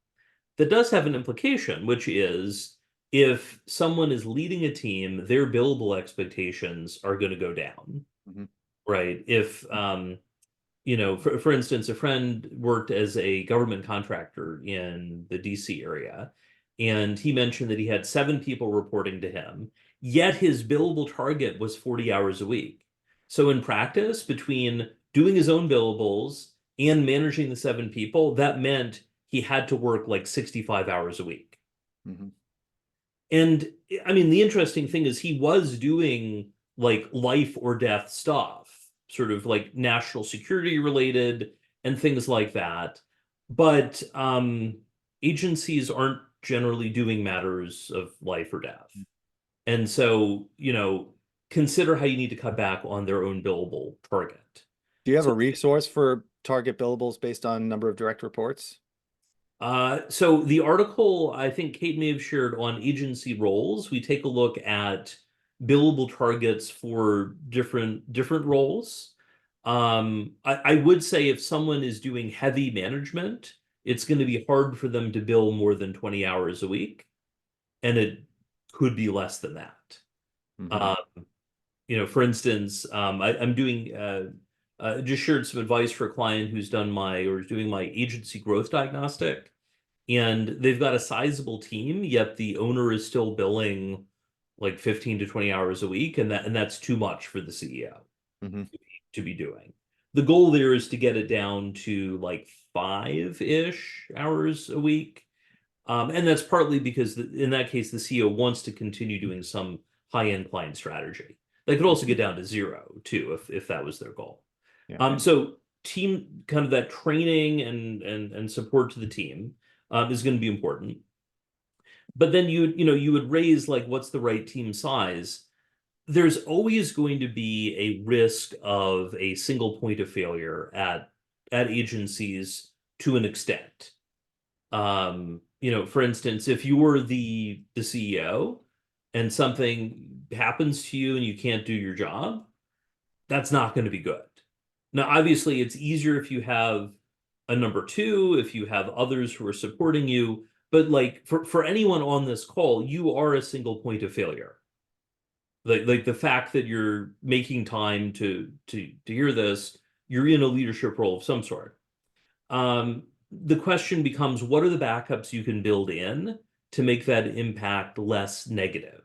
That does have an implication, which is if someone is leading a team, their billable expectations are going to go down, right? If, for instance, a friend worked as a government contractor in the DC area, and he mentioned that he had 7 people reporting to him, yet his billable target was 40 hours a week. So in practice, between doing his own billables and managing the 7 people, that meant he had to work like 65 hours a week. And I mean, the interesting thing is he was doing like life or death stuff, sort of like national security related and things like that. But agencies aren't generally doing matters of life or death. And so, consider how you need to cut back on their own billable target. Do you have a resource for target billables based on number of direct reports? So the article I think Kate may have shared on agency roles, we take a look at billable targets for different roles. I would say if someone is doing heavy management, it's going to be hard for them to bill more than 20 hours a week, and it could be less than that. For instance, I'm doing just shared some advice for a client who's doing my agency growth diagnostic, and they've got a sizable team, yet the owner is still billing like 15 to 20 hours a week, and that's too much for the CEO. to be doing. The goal there is to get it down to like 5-ish hours a week. And that's partly because in that case, the CEO wants to continue doing some high-end client strategy. They could also get down to 0 too, if that was their goal. Yeah. So team, kind of that training and support to the team is going to be important. But then you would raise like, what's the right team size? There's always going to be a risk of a single point of failure at agencies to an extent. For instance, if you were the CEO and something happens to you and you can't do your job, that's not going to be good. Now, obviously, it's easier if you have a number 2, if you have others who are supporting you. But like for anyone on this call, you are a single point of failure. Like the fact that you're making time to hear this, you're in a leadership role of some sort. The question becomes, what are the backups you can build in to make that impact less negative?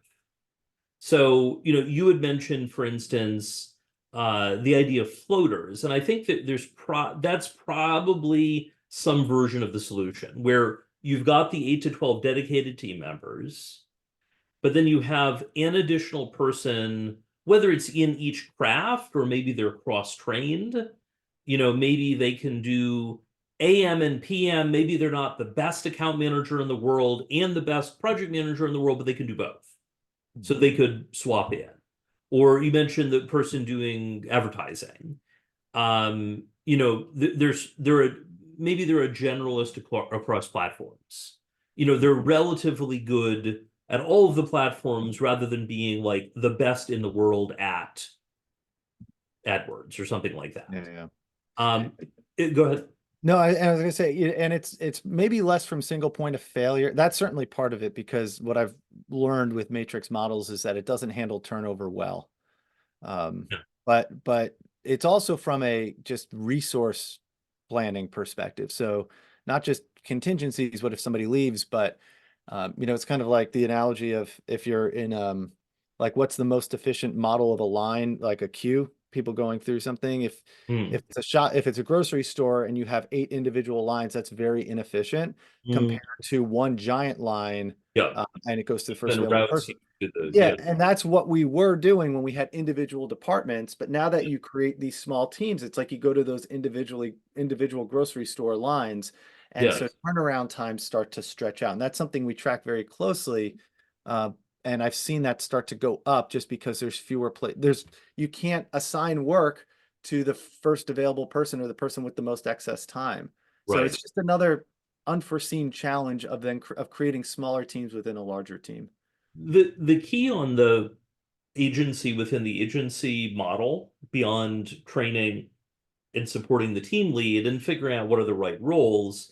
So, you had mentioned, for instance, the idea of floaters, and I think that that's probably some version of the solution where you've got the 8 to 12 dedicated team members, but then you have an additional person, whether it's in each craft or maybe they're cross-trained, maybe they can do AM and PM, maybe they're not the best account manager in the world and the best project manager in the world, but they can do both. So they could swap in. Or you mentioned the person doing advertising. Maybe they're a generalist across platforms. They're relatively good at all of the platforms rather than being like the best in the world at AdWords or something like that. Go ahead. No, I was gonna say, and it's maybe less from single point of failure. That's certainly part of it, because what I've learned with matrix models is that it doesn't handle turnover well. But it's also from a just resource planning perspective. So not just contingencies, what if somebody leaves, but it's kind of like the analogy of if you're in like what's the most efficient model of a line, like a queue, people going through something. If it's a grocery store and you have 8 individual lines, that's very inefficient compared to one giant line. And it goes to the first available person. And that's what we were doing when we had individual departments. But now that you create these small teams, it's like you go to those individual grocery store lines. And so turnaround times start to stretch out. And that's something we track very closely. And I've seen that start to go up just because there's fewer you can't assign work to the first available person or the person with the most excess time. So it's just another unforeseen challenge of creating smaller teams within a larger team. The key on the agency within the agency model, beyond training and supporting the team lead and figuring out what are the right roles,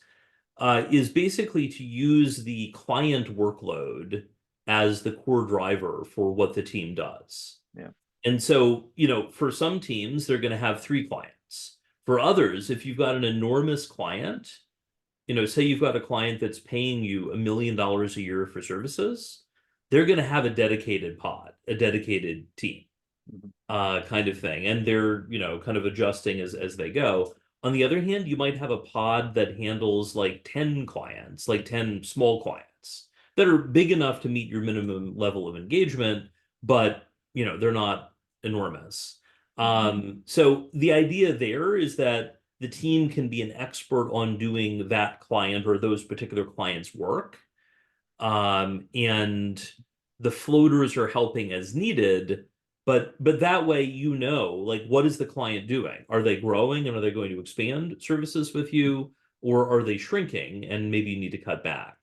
is basically to use the client workload as the core driver for what the team does. And so, for some teams, they're going to have 3 clients. For others, if you've got an enormous client, say you've got a client that's paying you $1 million a year for services, they're going to have a dedicated pod, a dedicated team, kind of thing. And they're, kind of adjusting as they go. On the other hand, you might have a pod that handles like 10 clients, like 10 small clients that are big enough to meet your minimum level of engagement, but they're not enormous. So the idea there is that the team can be an expert on doing that client or those particular clients' work. And the floaters are helping as needed, but that way, like, what is the client doing? Are they growing and are they going to expand services with you, or are they shrinking and maybe you need to cut back?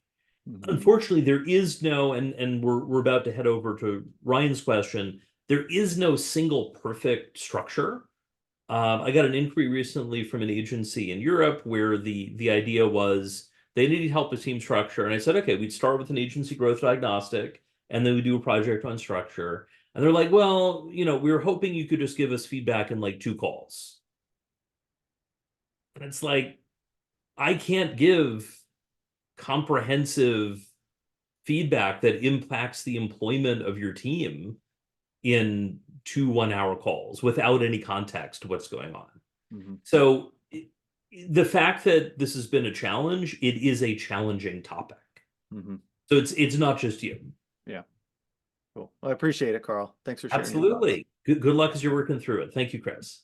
Unfortunately, there is no, and we're about to head over to Ryan's question, there is no single perfect structure. I got an inquiry recently from an agency in Europe where the idea was they needed help with team structure. And I said, okay, we'd start with an agency growth diagnostic, and then we do a project on structure. And they're like, well, we were hoping you could just give us feedback in like 2 calls. And it's like, I can't give comprehensive feedback that impacts the employment of your team in 2 1-hour calls without any context to what's going on. Mhm. So the fact that this has been a challenge, it is a challenging topic. Mhm. So it's not just you. Yeah. Cool. Well, I appreciate it, Karl. Thanks for sharing your thoughts. Absolutely. Good luck as you're working through it. Thank you, Chris.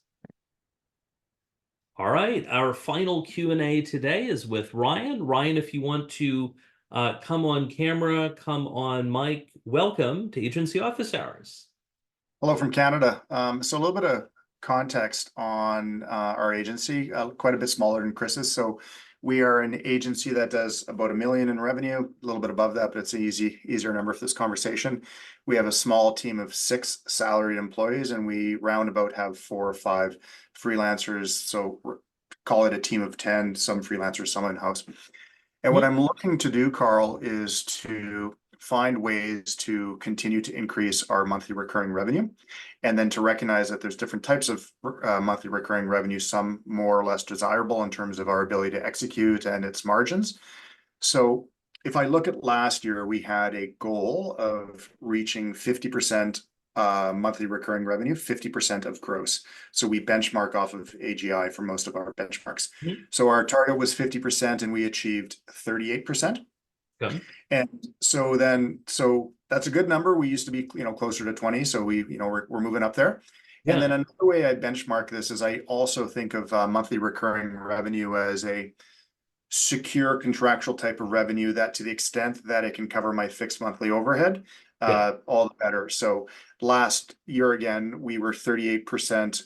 All right, our final Q&A today is with Ryan. Ryan, if you want to come on camera, come on mic, welcome to Agency Office Hours. Hello from Canada. So a little bit of context on our agency, quite a bit smaller than Chris's. So we are an agency that does about $1 million in revenue, a little bit above that, but it's an easier number for this conversation. We have a small team of 6 salaried employees, and we roundabout have 4 or 5 freelancers. So call it a team of 10, some freelancers, some in-house. And what I'm looking to do, Karl, is to find ways to continue to increase our monthly recurring revenue, and then to recognize that there's different types of monthly recurring revenue, some more or less desirable in terms of our ability to execute and its margins. So if I look at last year, we had a goal of reaching 50% monthly recurring revenue, 50% of gross. So we benchmark off of AGI for most of our benchmarks. Mhm. So our target was 50% and we achieved 38%. Okay. And so that's a good number. We used to be, closer to 20. So we're moving up there. Yeah. And then another way I benchmark this is I also think of monthly recurring revenue as a secure contractual type of revenue that, to the extent that it can cover my fixed monthly overhead, all the better. So last year, again, we were 38%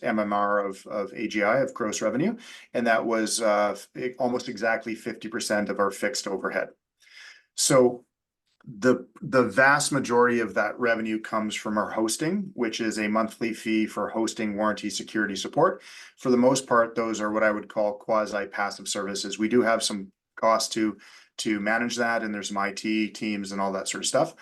MMR of AGI, of gross revenue, and that was almost exactly 50% of our fixed overhead. So the vast majority of that revenue comes from our hosting, which is a monthly fee for hosting, warranty, security support. For the most part, those are what I would call quasi-passive services. We do have some costs to manage that, and there's some IT teams and all that sort of stuff.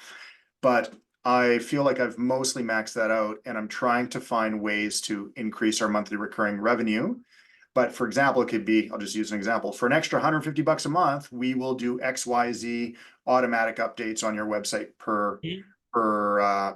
But I feel like I've mostly maxed that out, and I'm trying to find ways to increase our monthly recurring revenue. But for example, it could be, I'll just use an example. For an extra $150 a month, we will do XYZ automatic updates on your website per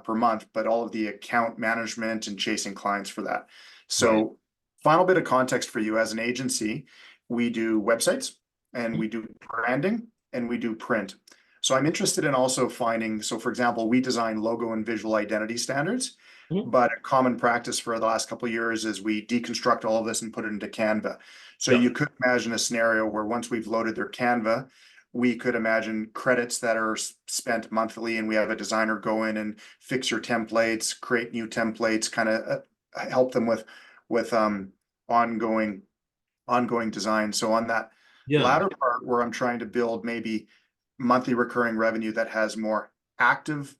month, but all of the account management and chasing clients for that. So final bit of context for you, as an agency, we do websites and we do branding and we do print. So I'm interested in also finding, so for example, we design logo and visual identity standards. But a common practice for the last couple of years is we deconstruct all of this and put it into Canva. So you could imagine a scenario where once we've loaded their Canva, we could imagine credits that are spent monthly, and we have a designer go in and fix your templates, create new templates, kind of help them with ongoing design. So on that latter part, where I'm trying to build maybe monthly recurring revenue that has more active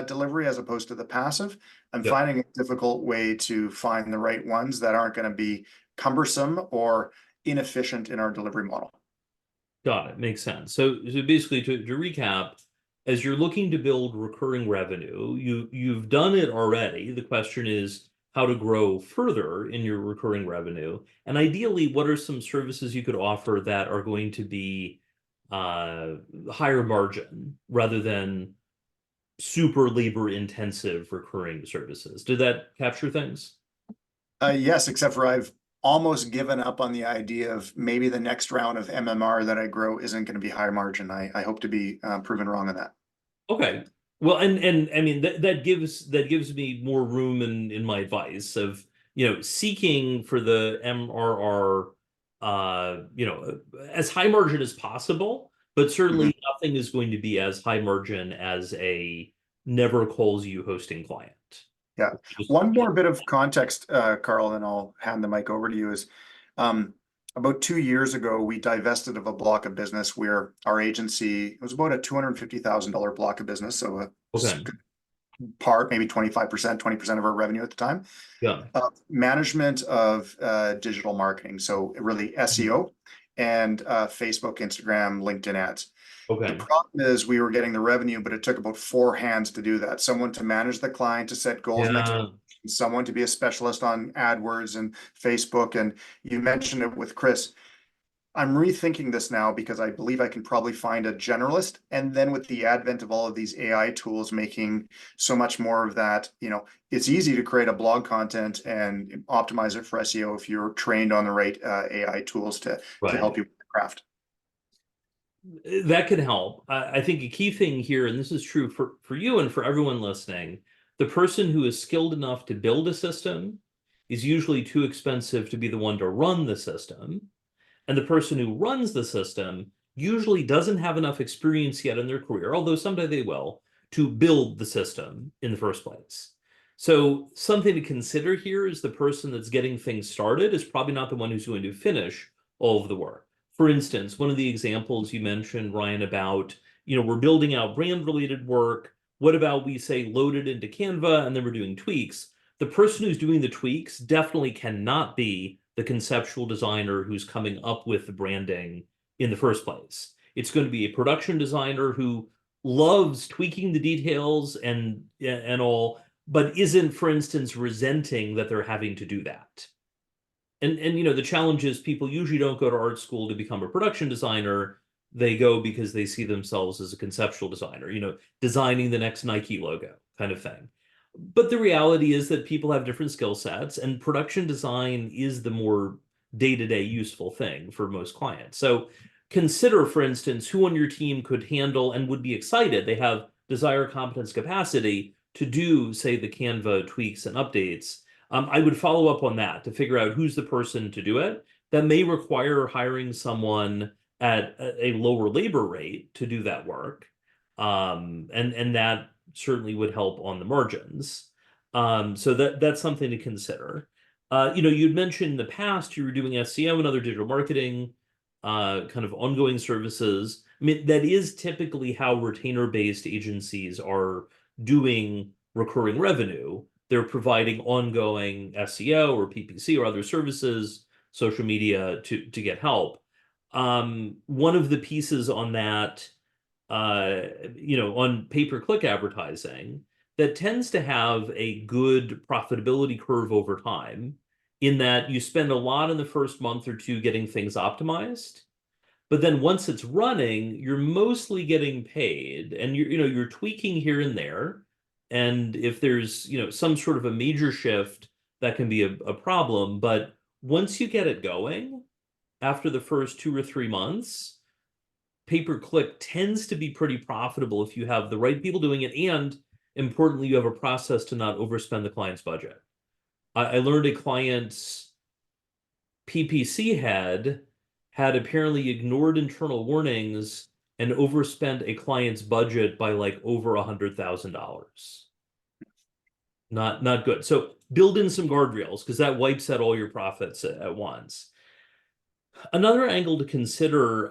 delivery as opposed to the passive, I'm finding a difficult way to find the right ones that aren't going to be cumbersome or inefficient in our delivery model. Got it. Makes sense. So basically, to recap, as you're looking to build recurring revenue, you've done it already. The question is how to grow further in your recurring revenue, and ideally, what are some services you could offer that are going to be higher margin rather than super labor intensive recurring services. Did that capture things? Yes, except for I've almost given up on the idea of maybe the next round of MMR that I grow isn't going to be high margin. I hope to be proven wrong on that. Okay. Well, and I mean that gives me more room in my advice of, seeking for the MRR as high margin as possible, but certainly nothing is going to be as high margin as a never calls you hosting client. Yeah. One more bit of context, Karl, and I'll hand the mic over to you, is about 2 years ago, we divested of a block of business where our agency, it was about a $250,000 block of business. So part, maybe 25%, 20% of our revenue at the time. Management of digital marketing. So really SEO and Facebook, Instagram, LinkedIn ads. The problem is we were getting the revenue, but it took about 4 hands to do that. Someone to manage the client, to set goals, someone to be a specialist on AdWords and Facebook. And you mentioned it with Chris. I'm rethinking this now because I believe I can probably find a generalist. And then with the advent of all of these AI tools making so much more of that, it's easy to create a blog content and optimize it for SEO if you're trained on the right AI tools to help you with the craft. That could help. I think a key thing here, and this is true for you and for everyone listening, the person who is skilled enough to build a system is usually too expensive to be the one to run the system. And the person who runs the system usually doesn't have enough experience yet in their career, although someday they will, to build the system in the first place. So something to consider here is the person that's getting things started is probably not the one who's going to finish all of the work. For instance, one of the examples you mentioned, Ryan, about, we're building out brand-related work. What about we say load it into Canva and then we're doing tweaks? The person who's doing the tweaks definitely cannot be the conceptual designer who's coming up with the branding in the first place. It's going to be a production designer who loves tweaking the details and all, but isn't, for instance, resenting that they're having to do that. And the challenge is people usually don't go to art school to become a production designer. They go because they see themselves as a conceptual designer, designing the next Nike logo kind of thing. But the reality is that people have different skill sets, and production design is the more day-to-day useful thing for most clients. So consider, for instance, who on your team could handle and would be excited. They have desire, competence, capacity to do, say, the Canva tweaks and updates. I would follow up on that to figure out who's the person to do it. That may require hiring someone at a lower labor rate to do that work. And that certainly would help on the margins. So that's something to consider. You'd mentioned in the past you were doing SEO and other digital marketing, kind of ongoing services. I mean, that is typically how retainer-based agencies are doing recurring revenue. They're providing ongoing SEO or PPC or other services, social media to get help. One of the pieces on that, on pay-per-click advertising, that tends to have a good profitability curve over time, in that you spend a lot in the first month or two getting things optimized, but then once it's running, you're mostly getting paid, and you're tweaking here and there. And if there's some sort of a major shift, that can be a problem. But once you get it going, after the first 2 or 3 months, pay-per-click tends to be pretty profitable if you have the right people doing it, and importantly, you have a process to not overspend the client's budget. I learned a client's PPC had apparently ignored internal warnings and overspent a client's budget by like over $100,000. Not good. So build in some guardrails, because that wipes out all your profits at once. Another angle to consider,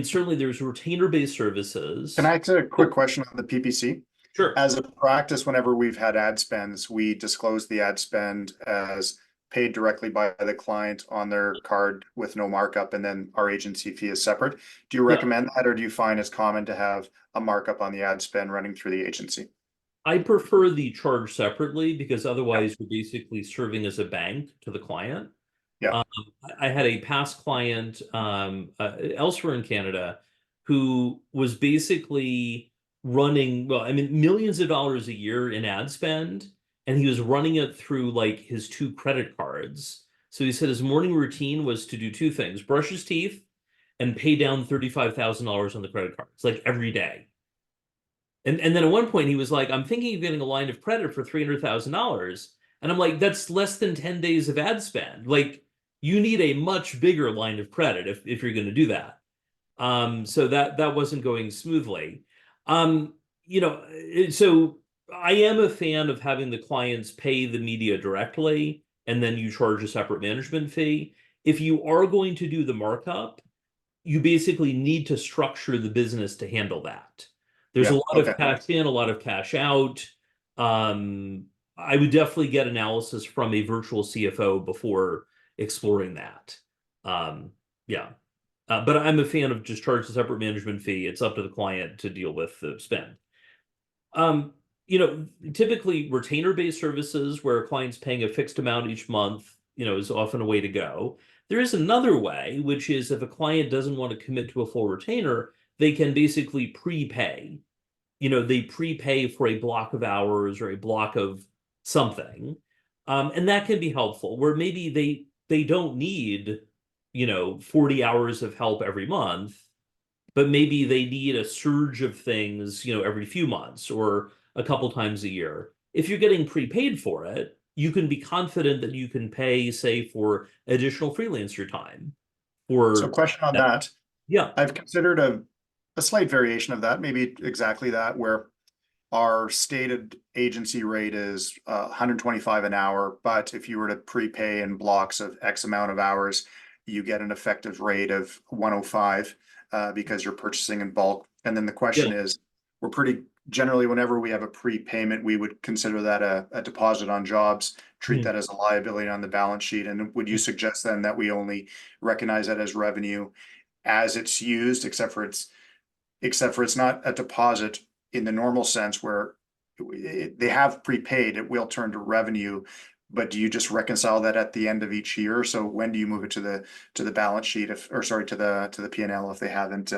certainly there's retainer-based services. Can I ask a quick question on the PPC? Sure. As a practice, whenever we've had ad spends, we disclose the ad spend as paid directly by the client on their card with no markup, and then our agency fee is separate. Do you recommend that, or do you find it's common to have a markup on the ad spend running through the agency? I prefer the charge separately, because otherwise you're basically serving as a bank to the client. Yeah. I had a past client elsewhere in Canada who was basically running, millions of dollars a year in ad spend, and he was running it through like his 2 credit cards. So he said his morning routine was to do 2 things: brush his teeth and pay down $35,000 on the credit cards, like every day. And then at one point he was like, I'm thinking of getting a line of credit for $300,000. And I'm like, that's less than 10 days of ad spend. Like, you need a much bigger line of credit if you're going to do that. So that wasn't going smoothly. So I am a fan of having the clients pay the media directly, and then you charge a separate management fee. If you are going to do the markup, you basically need to structure the business to handle that. There's a lot of cash in, a lot of cash out. I would definitely get analysis from a virtual CFO before exploring that. But I'm a fan of just charge a separate management fee. It's up to the client to deal with the spend. Typically retainer-based services where a client's paying a fixed amount each month, is often a way to go. There is another way, which is if a client doesn't want to commit to a full retainer, they can basically prepay. They prepay for a block of hours or a block of something. And that can be helpful, where maybe they don't need, 40 hours of help every month, but maybe they need a surge of things, every few months or a couple times a year. If you're getting prepaid for it, you can be confident that you can pay, say, for additional freelancer time. So question on that. Yeah. I've considered a slight variation of that, maybe exactly that, where our stated agency rate is 125 an hour, but if you were to prepay in blocks of X amount of hours, you get an effective rate of 105 because you're purchasing in bulk. And then the question is, we're pretty generally, whenever we have a prepayment, we would consider that a deposit on jobs, treat that as a liability on the balance sheet. And would you suggest then that we only recognize that as revenue as it's used, except for it's not a deposit in the normal sense where they have prepaid, it will turn to revenue, but do you just reconcile that at the end of each year? So when do you move it to the balance sheet to the P&L if they haven't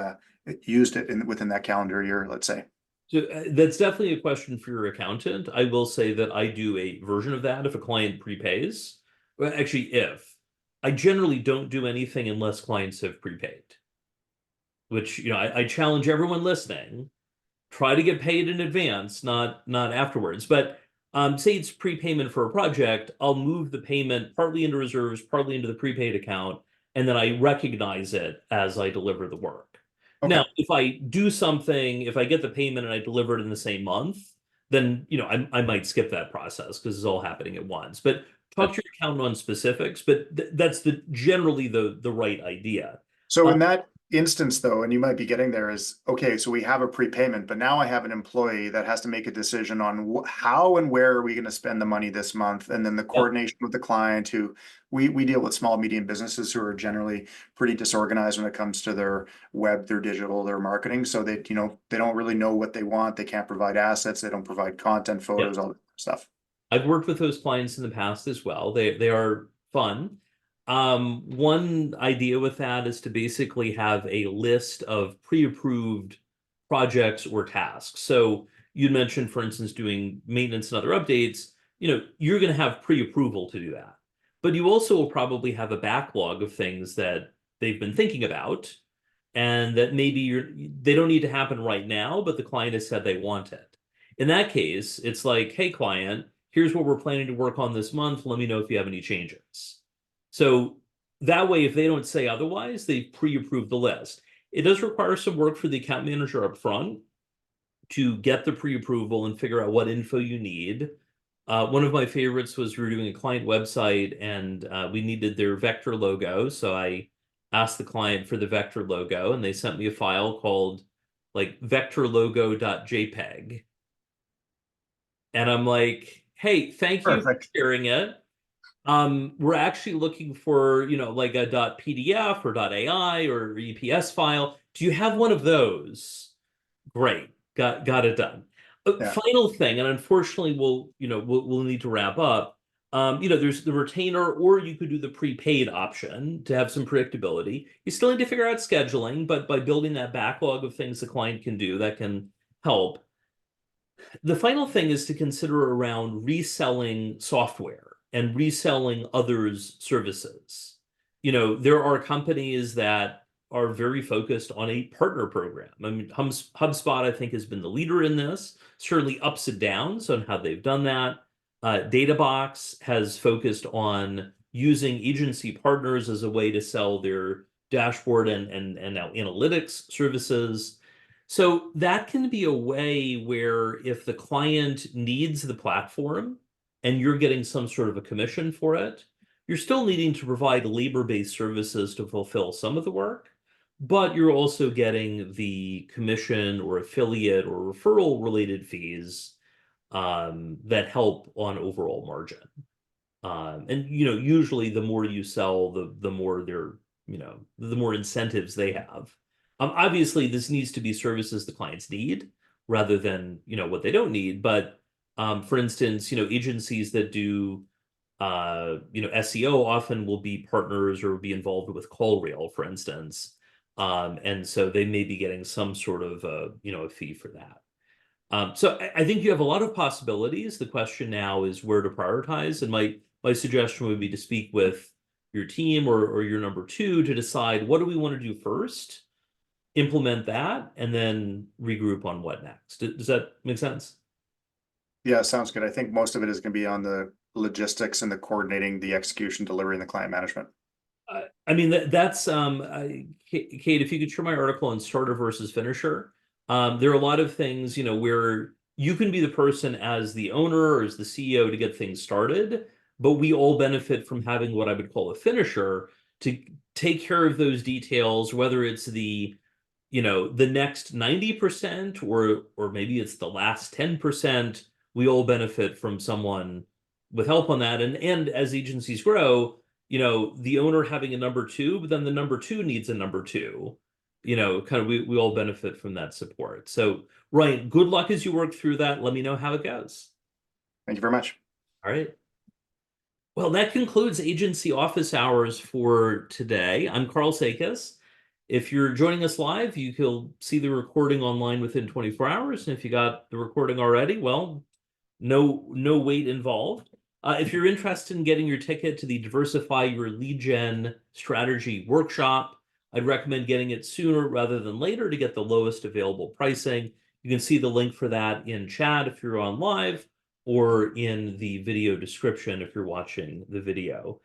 used it within that calendar year, let's say? So that's definitely a question for your accountant. I will say that I do a version of that if a client prepays. Well, actually, if I generally don't do anything unless clients have prepaid, which, I challenge everyone listening, try to get paid in advance, not afterwards. But say it's prepayment for a project, I'll move the payment partly into reserves, partly into the prepaid account, and then I recognize it as I deliver the work. Okay. Now, if I do something, if I get the payment and I deliver it in the same month, then I might skip that process because it's all happening at once. But talk to your accountant on specifics. But that's generally the right idea. So in that instance, though, and you might be getting there, is okay, so we have a prepayment, but now I have an employee that has to make a decision on how and where are we going to spend the money this month, and then the coordination with the client, who we deal with small, medium businesses who are generally pretty disorganized when it comes to their web, their digital, their marketing. So they don't really know what they want. They can't provide assets. They don't provide content, photos, all that stuff. I've worked with those clients in the past as well. They are fun. One idea with that is to basically have a list of pre-approved projects or tasks. So you mentioned, for instance, doing maintenance and other updates. You're going to have pre-approval to do that. But you also will probably have a backlog of things that they've been thinking about and that maybe they don't need to happen right now, but the client has said they want it. In that case, it's like, hey, client, here's what we're planning to work on this month. Let me know if you have any changes. So that way, if they don't say otherwise, they've pre-approved the list. It does require some work for the account manager up front to get the pre-approval and figure out what info you need. One of my favorites was we were doing a client website and we needed their vector logo. So I asked the client for the vector logo and they sent me a file called like vectorlogo.jpg. And I'm like, hey, thank you for sharing it. We're actually looking for, like a .pdf or .ai or EPS file. Do you have one of those? Great. Got it done. Final thing, and unfortunately we'll need to wrap up. There's the retainer, or you could do the prepaid option to have some predictability. You still need to figure out scheduling, but by building that backlog of things the client can do, that can help. The final thing is to consider around reselling software and reselling others' services. There are companies that are very focused on a partner program. I mean, HubSpot, I think, has been the leader in this, certainly ups and downs on how they've done that. Databox has focused on using agency partners as a way to sell their dashboard and now analytics services. So that can be a way where if the client needs the platform and you're getting some sort of a commission for it, you're still needing to provide labor-based services to fulfill some of the work, but you're also getting the commission or affiliate or referral related fees that help on overall margin. And usually the more you sell, the more they're, the more incentives they have. Obviously, this needs to be services the clients need rather than what they don't need. But for instance, agencies that do SEO often will be partners or be involved with CallRail, for instance. And so they may be getting some sort of a fee for that. So I think you have a lot of possibilities. The question now is where to prioritize. And my suggestion would be to speak with your team or your number two to decide what do we want to do first, implement that, and then regroup on what next. Does that make sense? Yeah, sounds good. I think most of it is going to be on the logistics and the coordinating, the execution, delivery, and the client management. I mean, that's Kate, if you could share my article on starter versus finisher. There are a lot of things, where you can be the person as the owner or as the CEO to get things started, but we all benefit from having what I would call a finisher to take care of those details, whether it's the next 90% or maybe it's the last 10%. We all benefit from someone with help on that. And as agencies grow, the owner having a number two, but then the number two needs a number two. Kind of we all benefit from that support. So, Ryan, good luck as you work through that. Let me know how it goes. Thank you very much. All right. Well, that concludes agency office hours for today. I'm Karl Sakas. If you're joining us live, you can see the recording online within 24 hours. And if you got the recording already, well, no wait involved. If you're interested in getting your ticket to the Diversify Your Lead Gen Strategy Workshop, I'd recommend getting it sooner rather than later to get the lowest available pricing. You can see the link for that in chat if you're on live or in the video description if you're watching the video.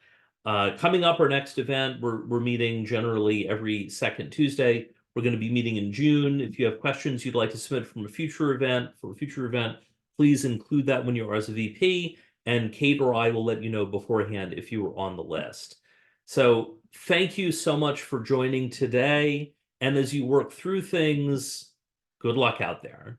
Coming up, our next event, we're meeting generally every second Tuesday. We're going to be meeting in June. If you have questions you'd like to submit for a future event, please include that when you are as a VP, and Kate or I will let you know beforehand if you were on the list. So thank you so much for joining today. And as you work through things, good luck out there.